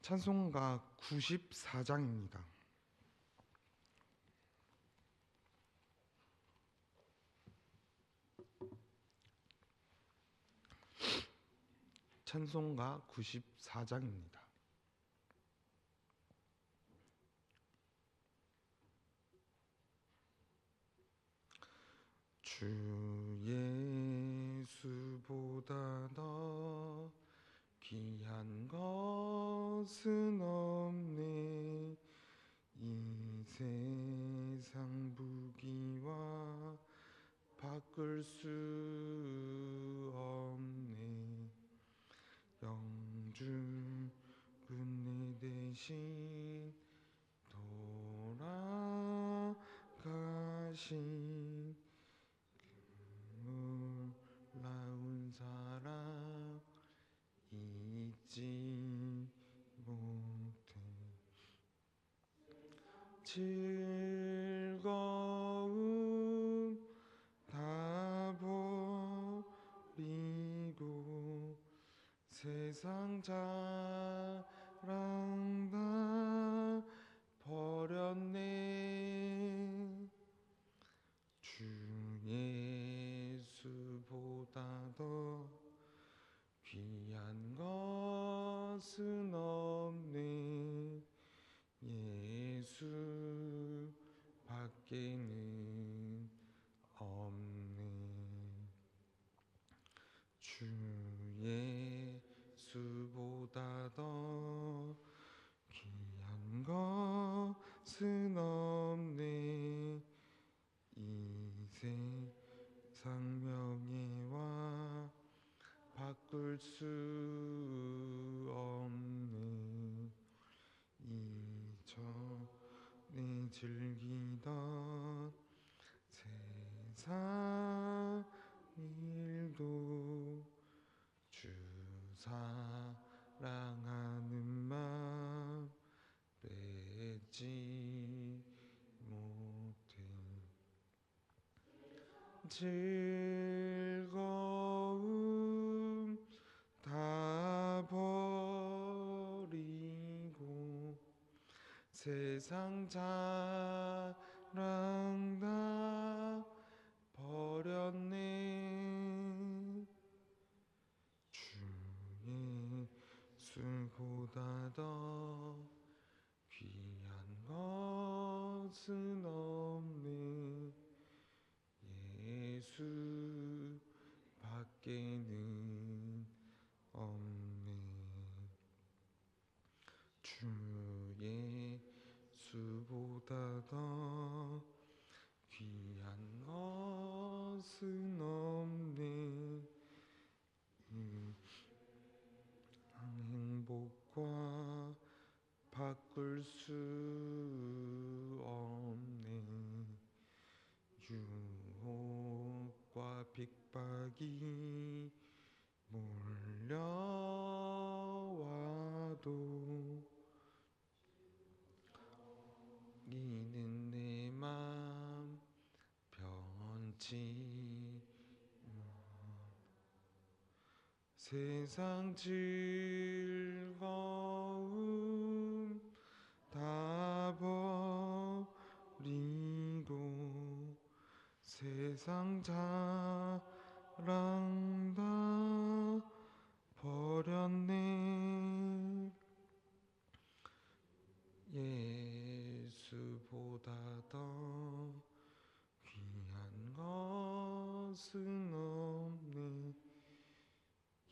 찬송가 94장입니다. 찬송가 94장입니다. 주 예수보다 더 귀한 것은 없네. 이 세상 부귀와 바꿀 수 없네. 영주 군내 대신 돌아가신 놀라운 사랑 잊지 못해. 즐거움 다 버리고 세상 자랑 다 버렸네. 주 예수보다 더 귀한 것은 없네. 예수 밖에는 없네. 주 예수보다 더 귀한 것은 없네. 이 세상 명예와 바꿀 수 없네. 이전에 즐기던 세상 일도 주 사랑하는 마음 뺏지 못해. 즐거움 다 버리고 세상 자랑 다 버렸네. 주 예수보다 더 귀한 것은 없네. 예수 밖에는 없네. 주 예수보다 더 귀한 것은 없네. 행복과 바꿀 수 없네. 유혹과 핍박이 몰려와도 이는 내 맘 변치 세상 즐거움 다 버리고 세상 자랑 다 버렸네. 예수보다 더 귀한 것은 없네.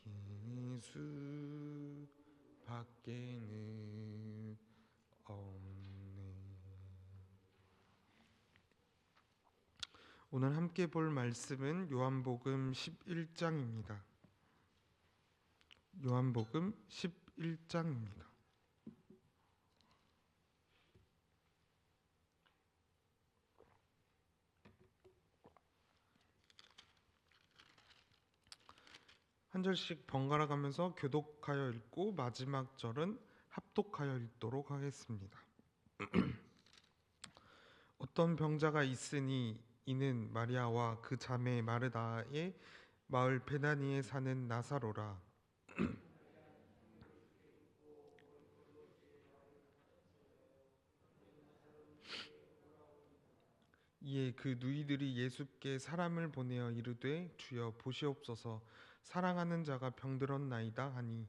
예수 밖에는 없네. 오늘 함께 볼 말씀은 요한복음 11장입니다. 요한복음 11장입니다. 한 절씩 번갈아 가면서 교독하여 읽고 마지막 절은 합독하여 읽도록 하겠습니다. 어떤 병자가 있으니 이는 마리아와 그 자매 마르다의 마을 베다니에 사는 나사로라. 이에 그 누이들이 예수께 사람을 보내어 이르되 주여 보시옵소서 사랑하는 자가 병들었나이다 하니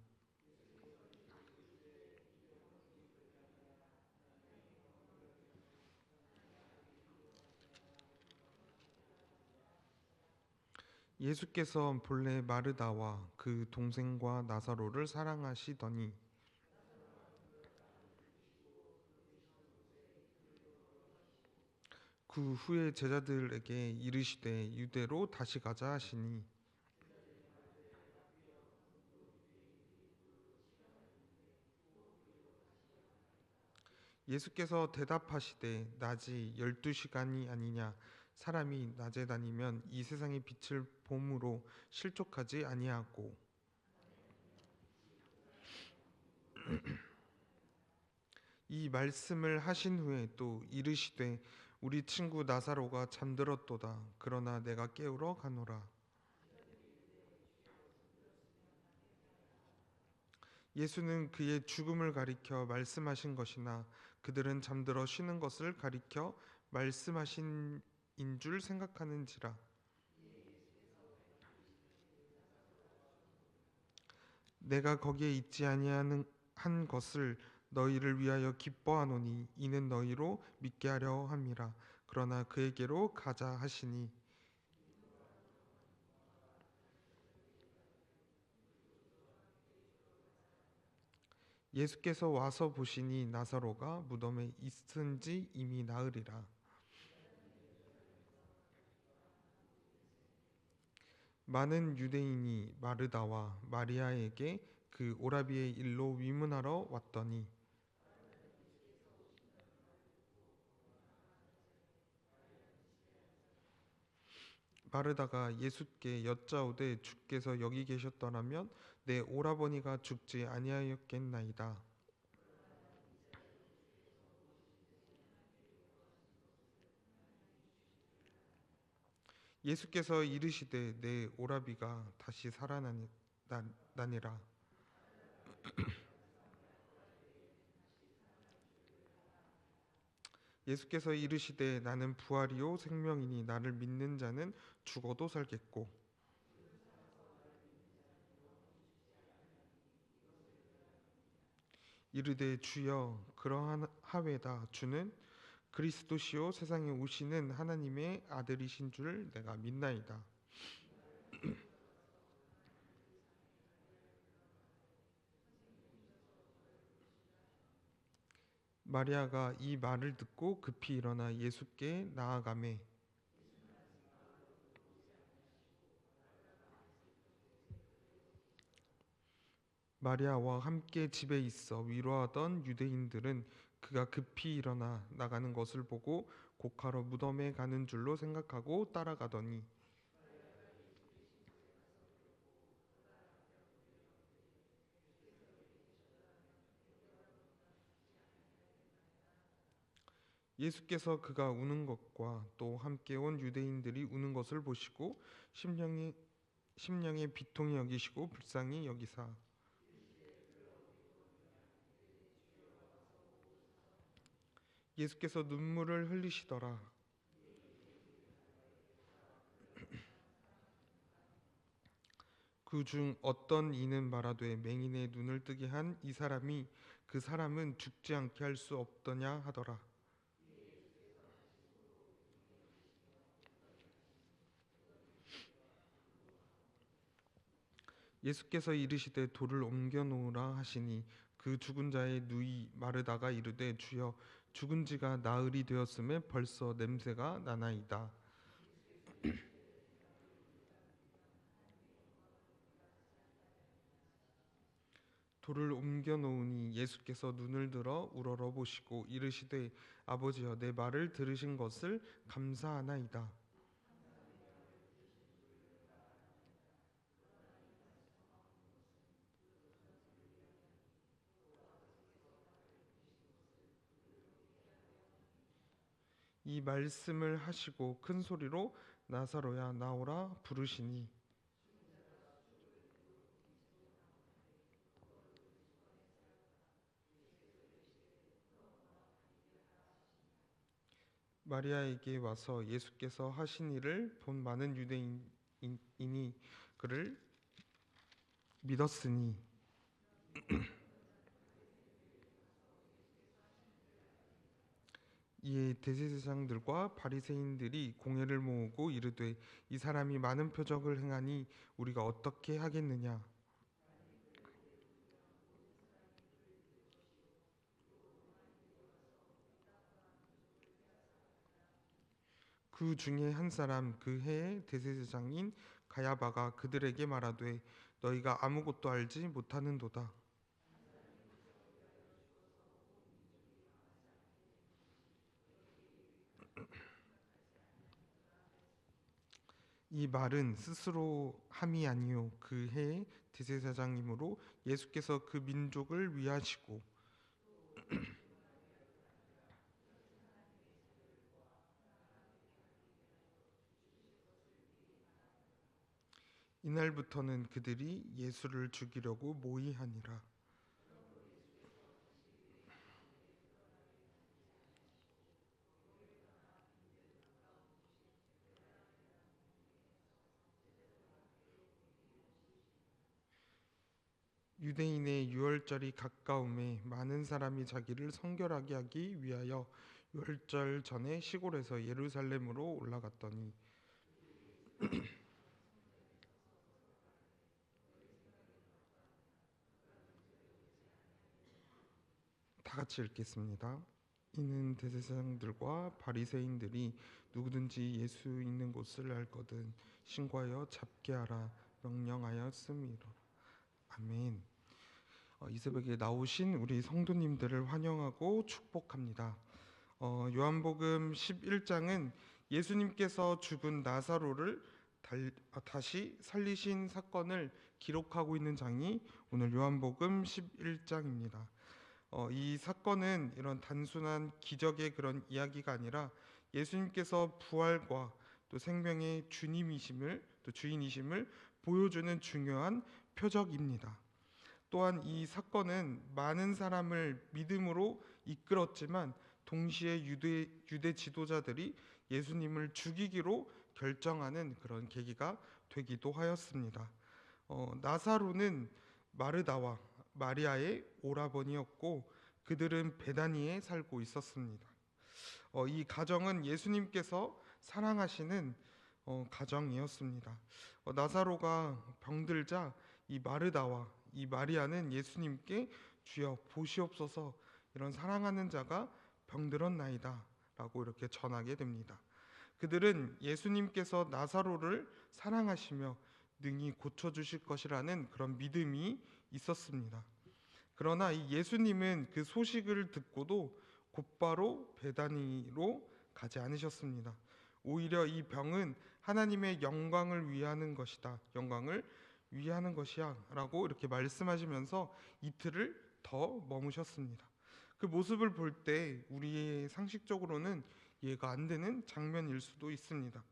예수께서 본래 마르다와 그 동생과 나사로를 사랑하시더니 그 후에 제자들에게 이르시되 유대로 다시 가자 하시니 예수께서 대답하시되 낮이 12시간이 아니냐 사람이 낮에 다니면 이 세상의 빛을 봄으로 실족하지 아니하고 이 말씀을 하신 후에 또 이르시되 우리 친구 나사로가 잠들었도다 그러나 내가 깨우러 가노라. 예수는 그의 죽음을 가리켜 말씀하신 것이나 그들은 잠들어 쉬는 것을 가리켜 말씀하신 인 줄 생각하는지라. 내가 거기에 있지 아니하는 한 것을 너희를 위하여 기뻐하노니 이는 너희로 믿게 하려 함이라. 그러나 그에게로 가자 하시니 예수께서 와서 보시니 나사로가 무덤에 있은지 이미 나으리라. 많은 유대인이 마르다와 마리아에게 그 오라비의 일로 위문하러 왔더니 마르다가 예수께 여짜오되 주께서 여기 계셨더라면 내 오라버니가 죽지 아니하였겠나이다. 예수께서 이르시되 내 오라비가 다시 살아나니라. 예수께서 이르시되 나는 부활이요 생명이니 나를 믿는 자는 죽어도 살겠고 이르되 주여 그러하외다 주는 그리스도시요 세상에 오시는 하나님의 아들이신 줄 내가 믿나이다. 마리아가 이 말을 듣고 급히 일어나 예수께 나아가매 마리아와 함께 집에 있어 위로하던 유대인들은 그가 급히 일어나 나가는 것을 보고 곡하러 무덤에 가는 줄로 생각하고 따라가더니 예수께서 그가 우는 것과 또 함께 온 유대인들이 우는 것을 보시고 심령이 심령의 비통히 여기시고 불쌍히 여기사 예수께서 눈물을 흘리시더라. 그 중 어떤 이는 말하되 맹인의 눈을 뜨게 한 이 사람이 그 사람은 죽지 않게 할 수 없더냐 하더라. 예수께서 이르시되 돌을 옮겨 놓으라 하시니 그 죽은 자의 누이 마르다가 이르되 주여 죽은 지가 나흘이 되었음에 벌써 냄새가 나나이다. 돌을 옮겨 놓으니 예수께서 눈을 들어 우러러 보시고 이르시되 아버지여 내 말을 들으신 것을 감사하나이다. 이 말씀을 하시고 큰 소리로 나사로야 나오라 부르시니 마리아에게 와서 예수께서 하신 일을 본 많은 유대인이 그를 믿었으니 이에 대제사장들과 바리새인들이 공회를 모으고 이르되 이 사람이 많은 표적을 행하니 우리가 어떻게 하겠느냐. 그 중에 한 사람 그 해의 대제사장인 가야바가 그들에게 말하되 너희가 아무것도 알지 못하는도다. 이 말은 스스로 함이 아니요 그 해의 대제사장이므로 예수께서 그 민족을 위하시고 이날부터는 그들이 예수를 죽이려고 모의하니라. 유대인의 유월절이 가까움에 많은 사람이 자기를 성결하게 하기 위하여 유월절 전에 시골에서 예루살렘으로 올라갔더니 다 같이 읽겠습니다. 이는 대제사장들과 바리새인들이 누구든지 예수 있는 곳을 알거든 신고하여 잡게 하라 명령하였음이라. 아멘. 이 새벽에 나오신 우리 성도님들을 환영하고 축복합니다. 요한복음 11장은 예수님께서 죽은 나사로를 다시 살리신 사건을 기록하고 있는 장이 오늘 요한복음 11장입니다. 이 사건은 이런 단순한 기적의 그런 이야기가 아니라 예수님께서 부활과 또 생명의 주님이심을 또 주인이심을 보여주는 중요한 표적입니다. 또한 이 사건은 많은 사람을 믿음으로 이끌었지만 동시에 유대 지도자들이 예수님을 죽이기로 결정하는 그런 계기가 되기도 하였습니다. 나사로는 마르다와 마리아의 오라버니였고 그들은 베다니에 살고 있었습니다. 이 가정은 예수님께서 사랑하시는 가정이었습니다. 나사로가 병들자 이 마르다와 이 마리아는 예수님께 주여 보시옵소서 이런 사랑하는 자가 병들었나이다 라고 이렇게 전하게 됩니다. 그들은 예수님께서 나사로를 사랑하시며 능히 고쳐주실 것이라는 그런 믿음이 있었습니다. 그러나 이 예수님은 그 소식을 듣고도 곧바로 베다니로 가지 않으셨습니다. 오히려 이 병은 하나님의 영광을 위하는 것이다. 영광을 위하는 것이야 라고 이렇게 말씀하시면서 이틀을 더 머무셨습니다. 그 모습을 볼 때 우리의 상식적으로는 이해가 안 되는 장면일 수도 있습니다.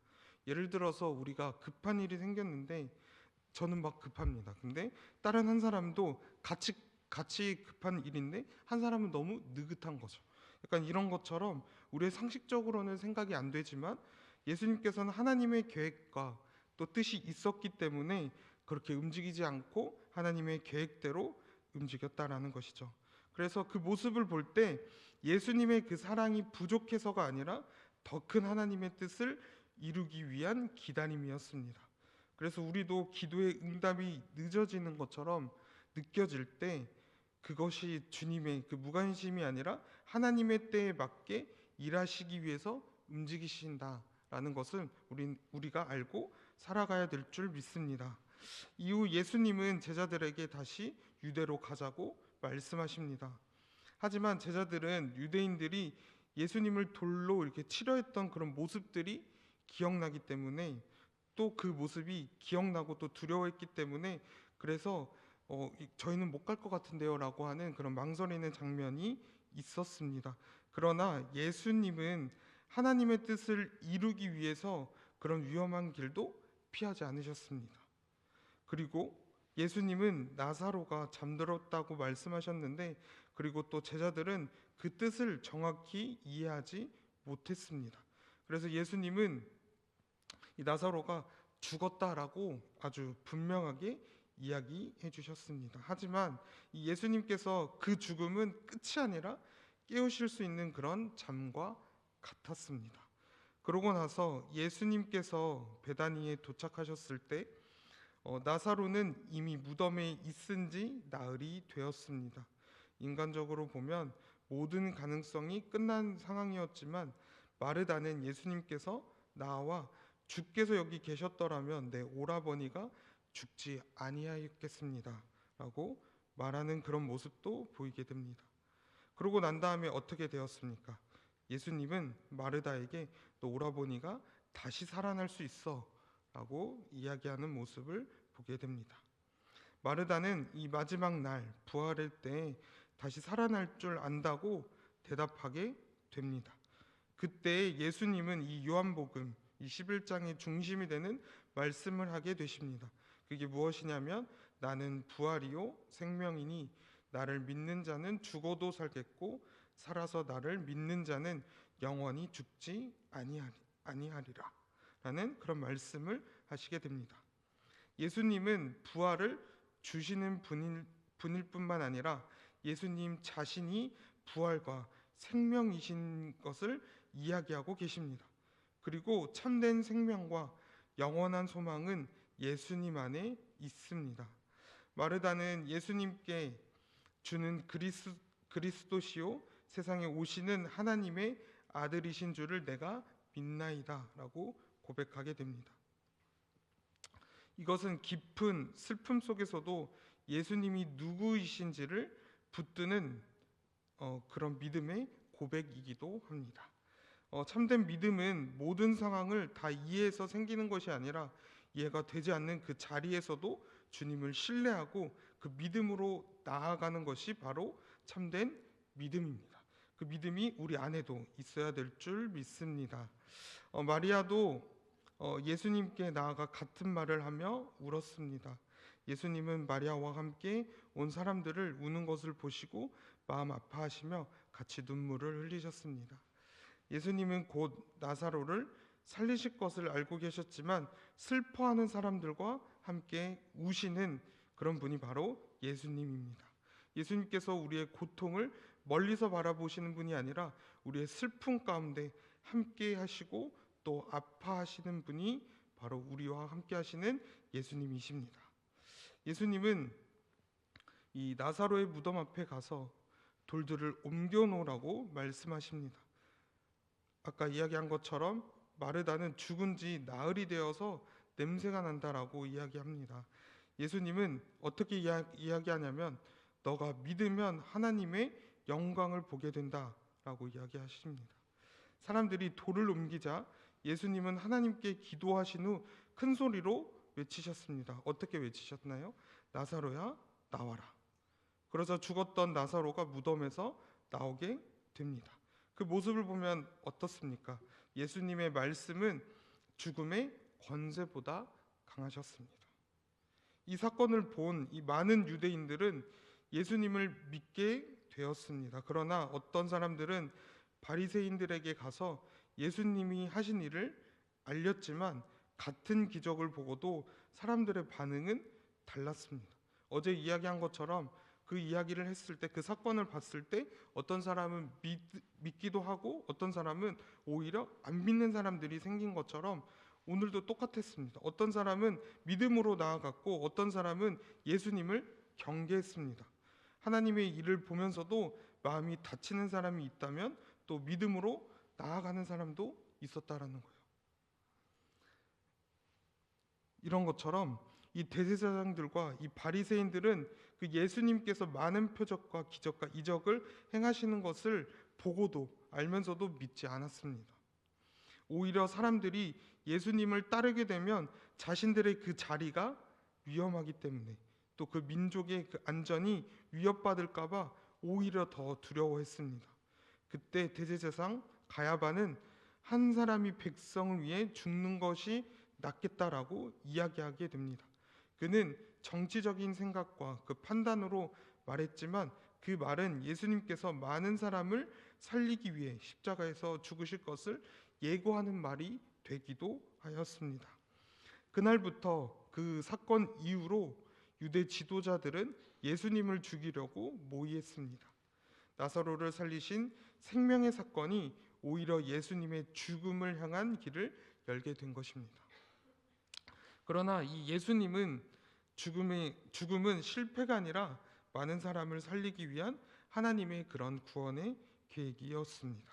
예를 들어서 우리가 급한 일이 생겼는데 저는 막 급합니다. 근데 다른 한 사람도 같이 급한 일인데 한 사람은 너무 느긋한 거죠. 약간 이런 것처럼 우리의 상식적으로는 생각이 안 되지만 예수님께서는 하나님의 계획과 또 뜻이 있었기 때문에 그렇게 움직이지 않고 하나님의 계획대로 움직였다라는 것이죠. 그래서 그 모습을 볼 때 예수님의 그 사랑이 부족해서가 아니라 더 큰 하나님의 뜻을 이루기 위한 기다림이었습니다. 그래서 우리도 기도의 응답이 늦어지는 것처럼 느껴질 때 그것이 주님의 그 무관심이 아니라 하나님의 때에 맞게 일하시기 위해서 움직이신다라는 것은 우리가 알고 살아가야 될 줄 믿습니다. 이후 예수님은 제자들에게 다시 유대로 가자고 말씀하십니다. 하지만 제자들은 유대인들이 예수님을 돌로 이렇게 치려했던 그런 모습들이 기억나기 때문에 또 그 모습이 기억나고 또 두려워했기 때문에 그래서 저희는 못 갈 것 같은데요 라고 하는 그런 망설이는 장면이 있었습니다. 그러나 예수님은 하나님의 뜻을 이루기 위해서 그런 위험한 길도 피하지 않으셨습니다. 그리고 예수님은 나사로가 잠들었다고 말씀하셨는데 그리고 또 제자들은 그 뜻을 정확히 이해하지 못했습니다. 그래서 예수님은 이 나사로가 죽었다라고 아주 분명하게 이야기해 주셨습니다. 하지만 이 예수님께서 그 죽음은 끝이 아니라 깨우실 수 있는 그런 잠과 같았습니다. 그러고 나서 예수님께서 베다니에 도착하셨을 때 나사로는 이미 무덤에 있은 지 나흘이 되었습니다. 인간적으로 보면 모든 가능성이 끝난 상황이었지만 마르다는 예수님께서 나와 주께서 여기 계셨더라면 내 오라버니가 죽지 아니하였겠습니다 라고 말하는 그런 모습도 보이게 됩니다. 그러고 난 다음에 어떻게 되었습니까? 예수님은 마르다에게 너 오라버니가 다시 살아날 수 있어 라고 이야기하는 모습을 보게 됩니다. 마르다는 이 마지막 날 부활할 때 다시 살아날 줄 안다고 대답하게 됩니다. 그때 예수님은 이 요한복음 이 11장의 중심이 되는 말씀을 하게 되십니다. 그게 무엇이냐면 나는 부활이요 생명이니 나를 믿는 자는 죽어도 살겠고 살아서 나를 믿는 자는 영원히 죽지 아니하리라 라는 그런 말씀을 하시게 됩니다. 예수님은 부활을 주시는 분일 뿐만 아니라 예수님 자신이 부활과 생명이신 것을 이야기하고 계십니다. 그리고 참된 생명과 영원한 소망은 예수님 안에 있습니다. 마르다는 예수님께 주는 그리스도시요 세상에 오시는 하나님의 아들이신 줄을 내가 믿나이다 라고 고백하게 됩니다. 이것은 깊은 슬픔 속에서도 예수님이 누구이신지를 붙드는 그런 믿음의 고백이기도 합니다. 참된 믿음은 모든 상황을 다 이해해서 생기는 것이 아니라 이해가 되지 않는 그 자리에서도 주님을 신뢰하고 그 믿음으로 나아가는 것이 바로 참된 믿음입니다. 그 믿음이 우리 안에도 있어야 될 줄 믿습니다. 마리아도 예수님께 나아가 같은 말을 하며 울었습니다. 예수님은 마리아와 함께 온 사람들을 우는 것을 보시고 마음 아파하시며 같이 눈물을 흘리셨습니다. 예수님은 곧 나사로를 살리실 것을 알고 계셨지만 슬퍼하는 사람들과 함께 우시는 그런 분이 바로 예수님입니다. 예수님께서 우리의 고통을 멀리서 바라보시는 분이 아니라 우리의 슬픔 가운데 함께 하시고 또 아파하시는 분이 바로 우리와 함께 하시는 예수님이십니다. 예수님은 이 나사로의 무덤 앞에 가서 돌들을 옮겨 놓으라고 말씀하십니다. 아까 이야기한 것처럼 마르다는 죽은 지 나흘이 되어서 냄새가 난다라고 이야기합니다. 예수님은 어떻게 이야기하냐면 너가 믿으면 하나님의 영광을 보게 된다라고 이야기하십니다. 사람들이 돌을 옮기자 예수님은 하나님께 기도하신 후 큰 소리로 외치셨습니다. 어떻게 외치셨나요? 나사로야 나와라. 그러자 죽었던 나사로가 무덤에서 나오게 됩니다. 그 모습을 보면 어떻습니까? 예수님의 말씀은 죽음의 권세보다 강하셨습니다. 이 사건을 본 이 많은 유대인들은 예수님을 믿게 되었습니다. 그러나 어떤 사람들은 바리새인들에게 가서 예수님이 하신 일을 알렸지만 같은 기적을 보고도 사람들의 반응은 달랐습니다. 어제 이야기한 것처럼 그 이야기를 했을 때 그 사건을 봤을 때 어떤 사람은 믿기도 하고 어떤 사람은 오히려 안 믿는 사람들이 생긴 것처럼 오늘도 똑같았습니다. 어떤 사람은 믿음으로 나아갔고 어떤 사람은 예수님을 경계했습니다. 하나님의 일을 보면서도 마음이 다치는 사람이 있다면 또 믿음으로 나아가는 사람도 있었다라는 거예요. 이런 것처럼 이 대제사장들과 이 바리새인들은 그 예수님께서 많은 표적과 기적과 이적을 행하시는 것을 보고도 알면서도 믿지 않았습니다. 오히려 사람들이 예수님을 따르게 되면 자신들의 그 자리가 위험하기 때문에 또 그 민족의 그 안전이 위협받을까 봐 오히려 더 두려워했습니다. 그때 대제사장 가야바는 한 사람이 백성을 위해 죽는 것이 낫겠다라고 이야기하게 됩니다. 그는 정치적인 생각과 그 판단으로 말했지만 그 말은 예수님께서 많은 사람을 살리기 위해 십자가에서 죽으실 것을 예고하는 말이 되기도 하였습니다. 그날부터 그 사건 이후로 유대 지도자들은 예수님을 죽이려고 모의했습니다. 나사로를 살리신 생명의 사건이 오히려 예수님의 죽음을 향한 길을 열게 된 것입니다. 그러나 이 예수님은 죽음은 실패가 아니라 많은 사람을 살리기 위한 하나님의 그런 구원의 계획이었습니다.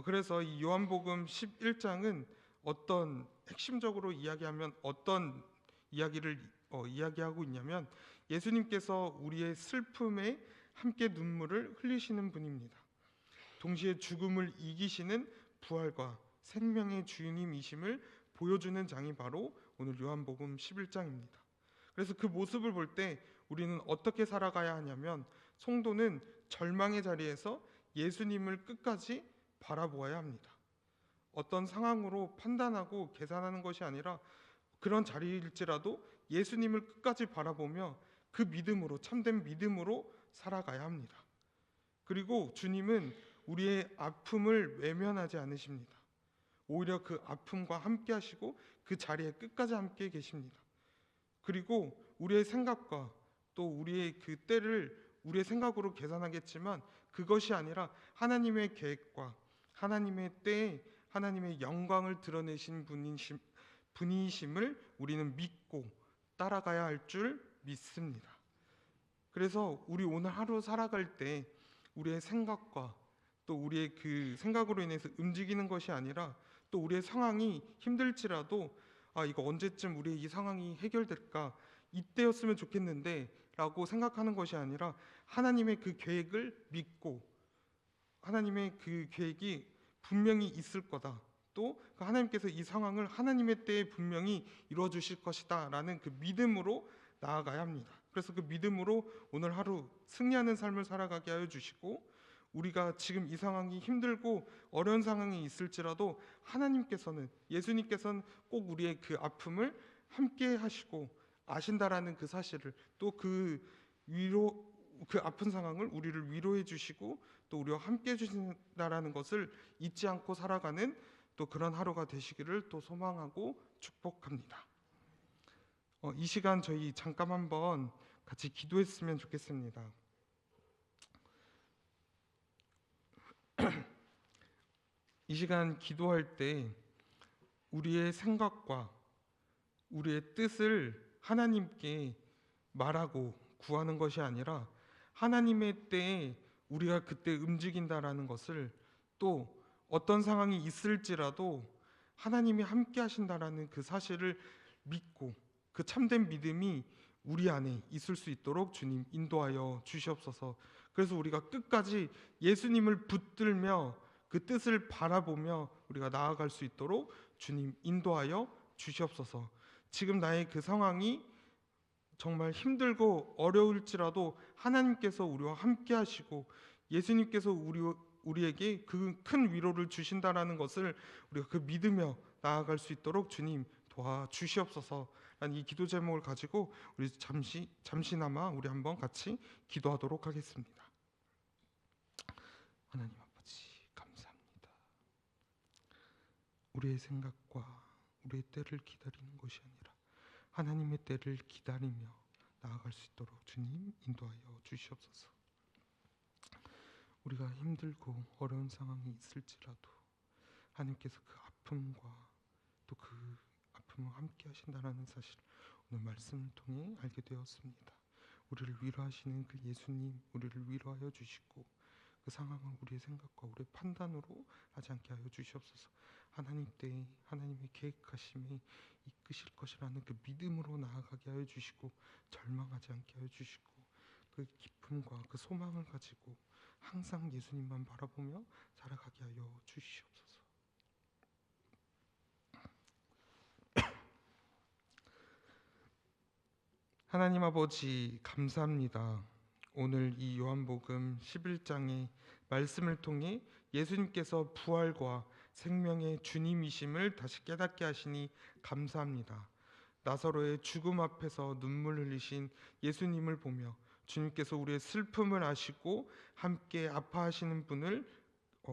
그래서 이 요한복음 11장은 어떤 핵심적으로 이야기하면 어떤 이야기를 이야기하고 있냐면 예수님께서 우리의 슬픔에 함께 눈물을 흘리시는 분입니다. 동시에 죽음을 이기시는 부활과 생명의 주님이심을 보여주는 장이 바로 오늘 요한복음 11장입니다. 그래서 그 모습을 볼 때 우리는 어떻게 살아가야 하냐면 성도는 절망의 자리에서 예수님을 끝까지 바라보아야 합니다. 어떤 상황으로 판단하고 계산하는 것이 아니라 그런 자리일지라도 예수님을 끝까지 바라보며 그 믿음으로, 참된 믿음으로 살아가야 합니다. 그리고 주님은 우리의 아픔을 외면하지 않으십니다. 오히려 그 아픔과 함께 하시고 그 자리에 끝까지 함께 계십니다. 그리고 우리의 생각과 또 우리의 그 때를 우리의 생각으로 계산하겠지만 그것이 아니라 하나님의 계획과 하나님의 때에 하나님의 영광을 드러내신 분이심을 우리는 믿고 따라가야 할 줄 믿습니다. 그래서 우리 오늘 하루 살아갈 때 우리의 생각과 또 우리의 그 생각으로 인해서 움직이는 것이 아니라 또 우리의 상황이 힘들지라도 이거 언제쯤 우리의 이 상황이 해결될까? 이때였으면 좋겠는데 라고 생각하는 것이 아니라 하나님의 그 계획을 믿고 하나님의 그 계획이 분명히 있을 거다. 또 하나님께서 이 상황을 하나님의 때에 분명히 이루어 주실 것이다 라는 그 믿음으로 나아가야 합니다. 그래서 그 믿음으로 오늘 하루 승리하는 삶을 살아가게 하여 주시고 우리가 지금 이 상황이 힘들고 어려운 상황이 있을지라도 하나님께서는 예수님께서는 꼭 우리의 그 아픔을 함께 하시고 아신다라는 그 사실을 또 그 아픈 상황을 우리를 위로해 주시고 또 우리와 함께 해 주신다라는 것을 잊지 않고 살아가는 또 그런 하루가 되시기를 또 소망하고 축복합니다. 이 시간 저희 잠깐 한번 같이 기도했으면 좋겠습니다. 이 시간 기도할 때 우리의 생각과 우리의 뜻을 하나님께 말하고 구하는 것이 아니라 하나님의 때에 우리가 그때 움직인다라는 것을 또 어떤 상황이 있을지라도 하나님이 함께 하신다라는 그 사실을 믿고 그 참된 믿음이 우리 안에 있을 수 있도록 주님 인도하여 주시옵소서. 그래서 우리가 끝까지 예수님을 붙들며 그 뜻을 바라보며 우리가 나아갈 수 있도록 주님 인도하여 주시옵소서. 지금 나의 그 상황이 정말 힘들고 어려울지라도 하나님께서 우리와 함께 하시고 예수님께서 우리에게 그 큰 위로를 주신다라는 것을 우리가 그 믿으며 나아갈 수 있도록 주님 도와주시옵소서. 라는 이 기도 제목을 가지고 우리 잠시나마 우리 한번 같이 기도하도록 하겠습니다. 하나님 아버지 감사합니다. 우리의 생각과 우리의 때를 기다리는 것이 아니라 하나님의 때를 기다리며 나아갈 수 있도록 주님 인도하여 주시옵소서. 우리가 힘들고 어려운 상황이 있을지라도 하나님께서 그 아픔과 또 그 아픔을 함께 하신다라는 사실을 오늘 말씀을 통해 알게 되었습니다. 우리를 위로하시는 그 예수님 우리를 위로하여 주시고 그 상황을 우리의 생각과 우리의 판단으로 하지 않게 하여 주시옵소서. 하나님 때에 하나님의 계획하심이 이끄실 것이라는 그 믿음으로 나아가게 하여 주시고 절망하지 않게 하여 주시고 그 기쁨과 그 소망을 가지고 항상 예수님만 바라보며 살아가게 하여 주시옵소서. 하나님 아버지 감사합니다. 오늘 이 요한복음 11장의 말씀을 통해 예수님께서 부활과 생명의 주님이심을 다시 깨닫게 하시니 감사합니다. 나사로의 죽음 앞에서 눈물 흘리신 예수님을 보며 주님께서 우리의 슬픔을 아시고 함께 아파하시는 분을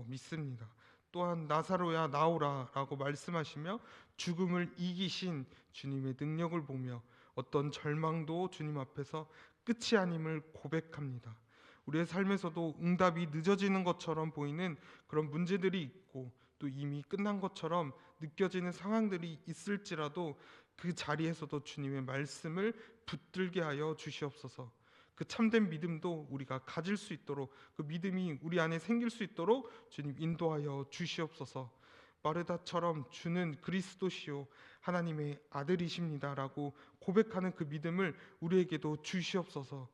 믿습니다. 또한 나사로야 나오라 라고 말씀하시며 죽음을 이기신 주님의 능력을 보며 어떤 절망도 주님 앞에서 끝이 아님을 고백합니다. 우리의 삶에서도 응답이 늦어지는 것처럼 보이는 그런 문제들이 있고 또 이미 끝난 것처럼 느껴지는 상황들이 있을지라도 그 자리에서도 주님의 말씀을 붙들게 하여 주시옵소서. 그 참된 믿음도 우리가 가질 수 있도록, 그 믿음이 우리 안에 생길 수 있도록 주님 인도하여 주시옵소서. 마르다처럼 주는 그리스도시요 하나님의 아들이십니다라고 고백하는 그 믿음을 우리에게도 주시옵소서.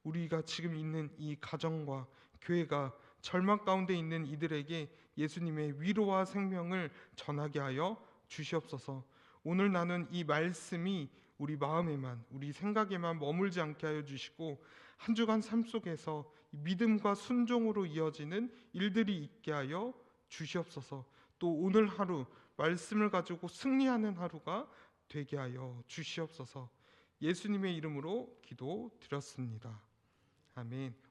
우리가 지금 있는 이 가정과 교회가 절망 가운데 있는 이들에게 예수님의 위로와 생명을 전하게 하여 주시옵소서. 오늘 나눈 이 말씀이 우리 마음에만, 우리 생각에만 머물지 않게 하여 주시고 한 주간 삶 속에서 믿음과 순종으로 이어지는 일들이 있게 하여 주시옵소서. 또 오늘 하루 말씀을 가지고 승리하는 하루가 되게 하여 주시옵소서. 예수님의 이름으로 기도드렸습니다. 아멘.